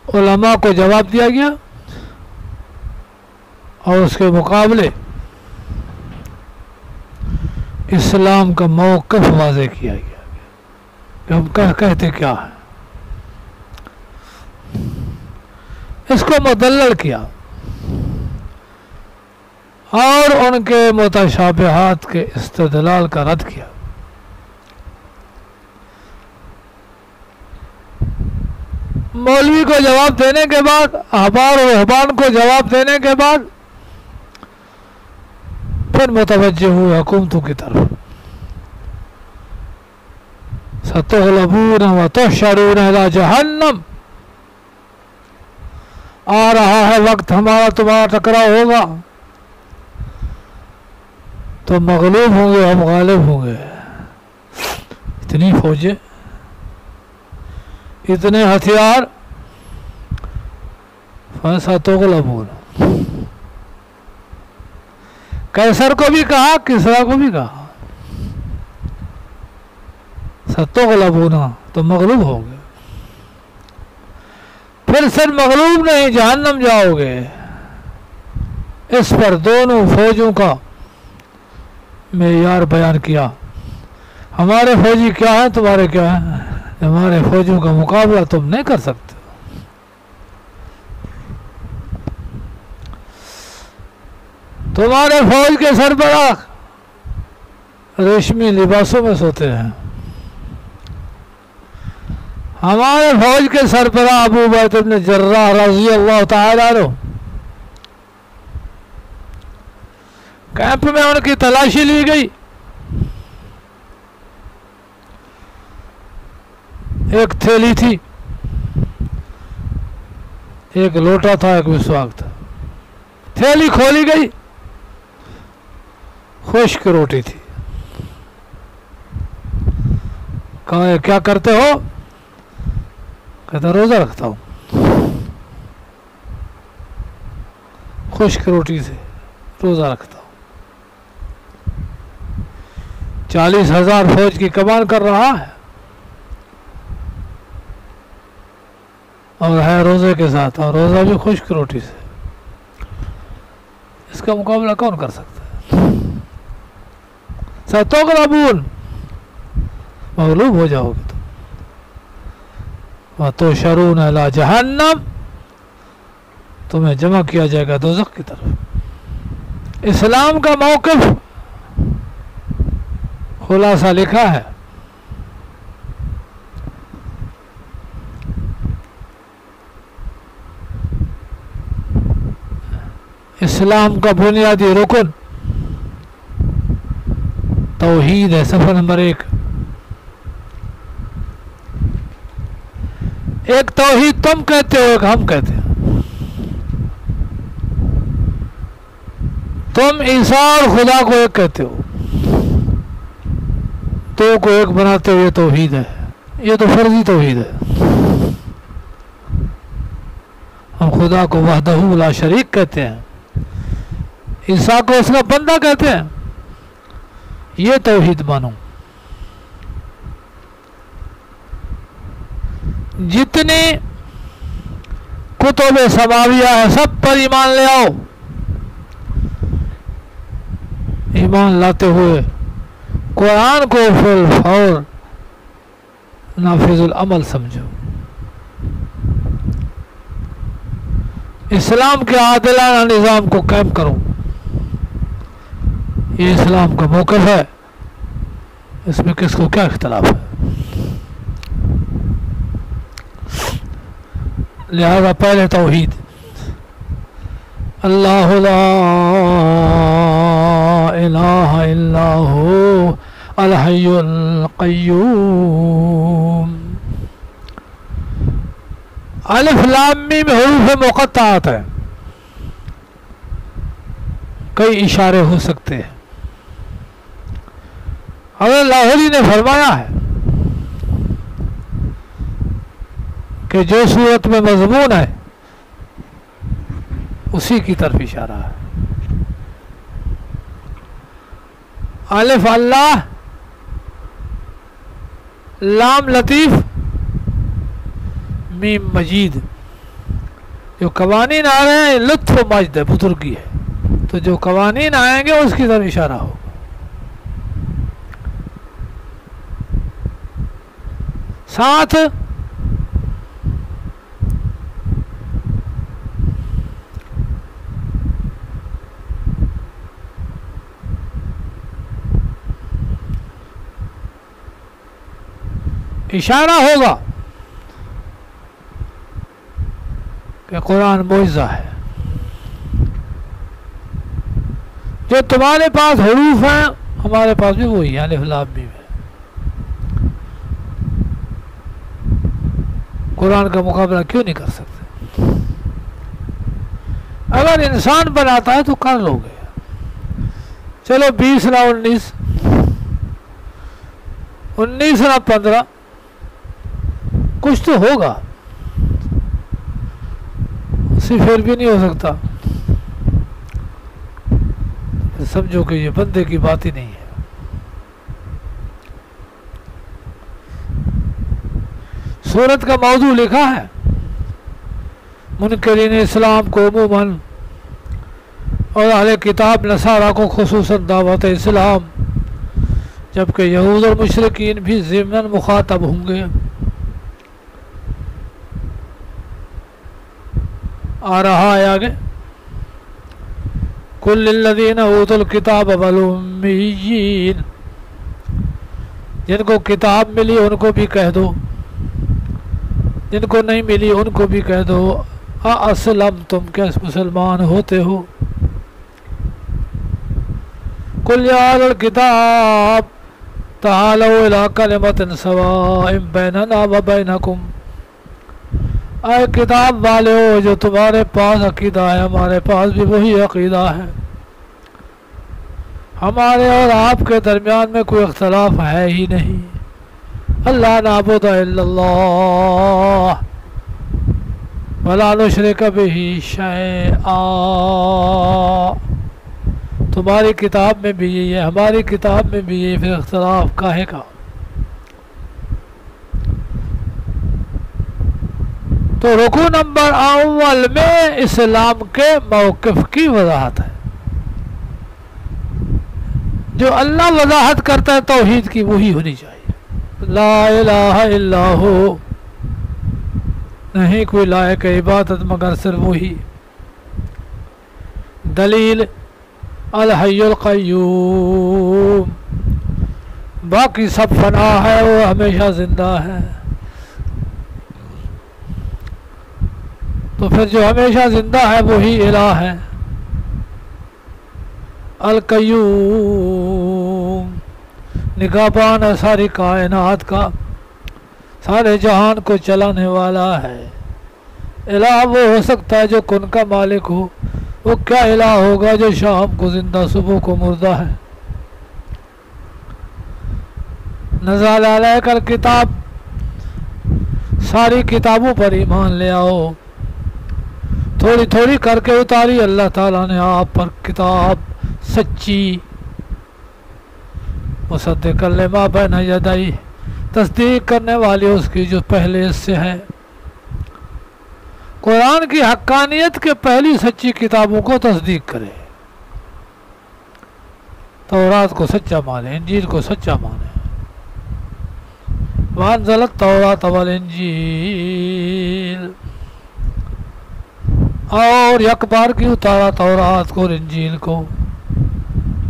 उलमा को जवाब दिया गया और उसके मुकाबले इस्लाम का मौक़िफ़ वाज़े किया गया कि हम कहते क्या है। इसको मुदल्लल किया और उनके मुतशाबिहात के इस्तिदलाल का रद्द किया। मौलवी को जवाब देने के बाद, अहबार और रहबान को जवाब देने के बाद फिर मुतवज्जे हुए हुकूमतों की तरफ। सतुग़लबून व तुहशरून इला जहन्नम, आ रहा है वक्त हमारा तुम्हारा टकराव होगा, तो मग़लूब होंगे हम गालिब होंगे। इतनी फौजें, इतने हथियार, सतुग़लबून। कैसर को भी कहा, किसरा को भी कहा, सतुग़लबून, तो मग़लूब होगे। फिर सिर्फ मग़लूब नहीं, जहन्नम जाओगे। इस पर दोनों फौजों का मेयार बयान किया। हमारे फौजी क्या है, तुम्हारे क्या है। हमारे फौजियों का मुकाबला तुम नहीं कर सकते। तुम्हारे फौज के सरबराह रेशमी लिबासों में सोते हैं। हमारे फौज के सरबराह अबू उबैदा इब्न जर्राह रज़ी अल्लाह तआला अन्हु, कैंप में उनकी तलाशी ली गई। एक थैली थी, एक लोटा था, एक मिसवाक था। थैली खोली गई, खुश्क रोटी थी। कहा क्या करते हो? कहता रोजा रखता हूं। खुश्क रोटी से रोजा रखता हूं। 40,000 फौज की कमान कर रहा है और है रोजे के साथ, और रोजा भी खुश्क रोटी से। इसका मुकाबला कौन कर सकता है? सतुग़लबून, मग़लूब हो जाओगे तुम। व तुहशरून इला जहन्नम, तुम्हें जमा किया जाएगा दोज़ख की तरफ। इस्लाम का मौक़िफ़ खुलासा लिखा है। इस्लाम का बुनियादी रुकन तौहीद है। सफ़र नंबर 1। एक तौहीद तुम कहते हो, एक हम कहते हैं। तुम ईसा और खुदा को एक कहते हो, दो को एक बनाते हो, ये तौहीद है। ये तो फर्जी तौहीद है। हम खुदा को वहदहू ला शरीक कहते हैं, ईसा को उसका बंदा कहते हैं। ये तौहीद मानो। जितने कुतुब समाविया है सब पर ईमान ले आओ। ईमान लाते हुए कुरान को फिल फौर नाफिजुल अमल समझो। इस्लाम के आदिलाना निज़ाम को कायम करो। ये इस्लाम का मौक़िफ़ है, इसमें किसको क्या इख्तिलाफ है। लिहाजा पहले तौहीद, अल्लाहु ला इलाहा इल्ला हु अल हय्युल क़य्यूम। अलिफ लाम मीम हुरूफ़ मुक़त्तआत है। कई इशारे हो सकते हैं। हज़रत लाहौरी ने फरमाया है कि जो सूरत में मज़मून है उसी की तरफ इशारा है। अलिफ अल्लाह, लाम लतीफ़, मीम मजीद। जो कवानीन आ रहे हैं लुत्फ मजद है, बुजुर्गी है, तो जो कवानीन आएंगे उसकी तरफ इशारा होगा। साथ इशारा होगा कि कुरान मोइज़ा है। जो तुम्हारे पास हुरूफ हैं हमारे पास भी वही है, अलिफ लाम मीम है। कुरान का मुकाबला क्यों नहीं कर सकते? अगर इंसान बनाता है तो कर लोगे। चलो 20 ना 19, 19 ना 15, कुछ तो होगा, उससे फिर भी नहीं हो सकता। समझो कि ये बंदे की बात ही नहीं है। सूरत का मौजू लिखा है मुनकरीन इस्लाम को अमूमन और अहले किताब नसारा को खुसूसन दावत इस्लाम, जबकि यहूद और मुशरिकीन भी ज़िम्नन मुखातब होंगे। आ रहा है आगे, कुल्लिल्लज़ीना ऊतुल किताब वल उम्मिय्यीन, जिनको किताब मिली उनको भी कह दो, जिनको नहीं मिली उनको भी कह दो, असलम तुम क्या मुसलमान होते हो? कुल या अहलल किताब तालौ इला कलिमतिन सवाइम बैनना व बैनकुम, आए किताब वाले हो, जो तुम्हारे पास अकीदा है हमारे पास भी वही अकीदा है, हमारे और आपके दरमियान में कोई इख्तलाफ है ही नहीं। अल्लाह नाबुद इल्लल्लाह वला नुशरिक बिही शैआ, तुम्हारी किताब में भी यही है हमारी किताब में भी यही, फिर इख्तलाफ काहे का? तो रुकू नंबर अव्वल में इस्लाम के मौक़िफ़ की वजाहत है। जो अल्लाह वजाहत करता है तौहीद की वही होनी चाहिए। ला इलाहा इल्लाहु, नहीं कोई लायक इबादत मगर सिर्फ वही। दलील अल हय्युल क़य्यूम, बाकी सब फना है, वो हमेशा जिंदा है। तो फिर जो हमेशा जिंदा है वही इलाह है। अल क़य्यूम, निगाहबान है सारी कायनात का, सारे जहान को चलाने वाला है। इलाह वो हो सकता है जो कुन का मालिक हो, वो क्या इलाह होगा जो शाम को जिंदा सुबह को मुर्दा है। नज़ल अलैकल किताब, सारी किताबों पर ईमान ले आओ, थोड़ी थोड़ी करके उतारी अल्लाह ताला ने आप पर किताब सच्ची। मुसद्दिक़न लिमा बैन यदैहि, तस्दीक करने वाली उसकी जो पहले इससे है। कुरान की हक्कानियत के पहली सच्ची किताबों को तस्दीक करे, तौरात को सच्चा माने, इंजील को सच्चा माने। वअंज़लत तौरात वल इंजील, और यकबार की उतारा तौरात को और इंजील को,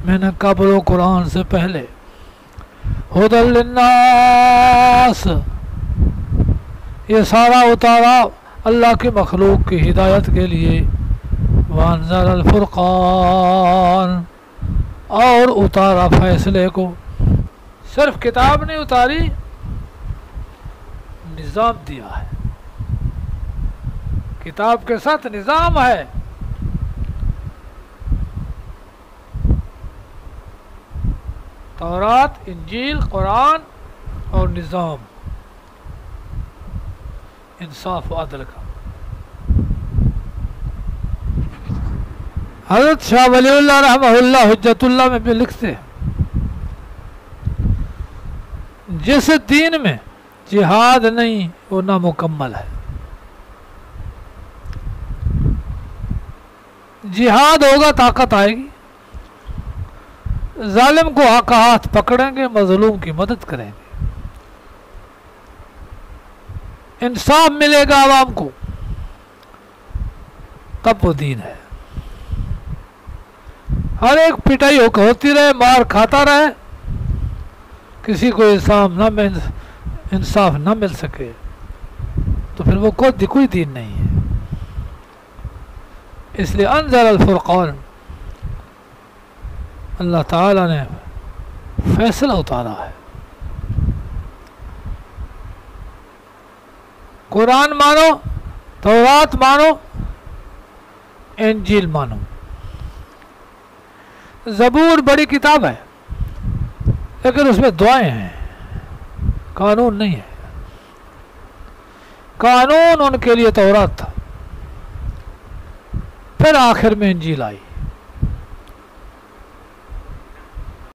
मैंने कब्ल कुरान से पहले। हुदल लिन्नास, ये सारा उतारा अल्लाह की मखलूक की हिदायत के लिए। वअंज़लल फुरक़ान, और उतारा फैसले को। सिर्फ किताब नहीं उतारी, निज़ाम दिया है। किताब के साथ निज़ाम है। तौरात, इंजील, कुरान और निज़ाम, इंसाफ और अदल का। हज़रत शाह वलीउल्लाह रहमहुल्लाह हुज्जतुल्लाह में भी लिखते हैं, जिस दीन में जिहाद नहीं वो नामुकम्मल है। जिहाद होगा, ताकत आएगी, जालिम को हक हाथ पकड़ेंगे, मजलूम की मदद करेंगे, इंसाफ मिलेगा आवाम को, तब वो दीन है। हर एक पिटाई होती रहे, मार खाता रहे, किसी को इंसाफ न मिल सके, तो फिर वो कोई दीन नहीं है। इसलिए अंज़ल अल फुरक़ान, अल्लाह ताला ने फैसला उतारा है। कुरान मानो, तौरात मानो, इंजील मानो। ज़बूर बड़ी किताब है, लेकिन उसमें दुआएं हैं, कानून नहीं है। कानून उनके लिए तौरात था, फिर आखिर में इंजील आई।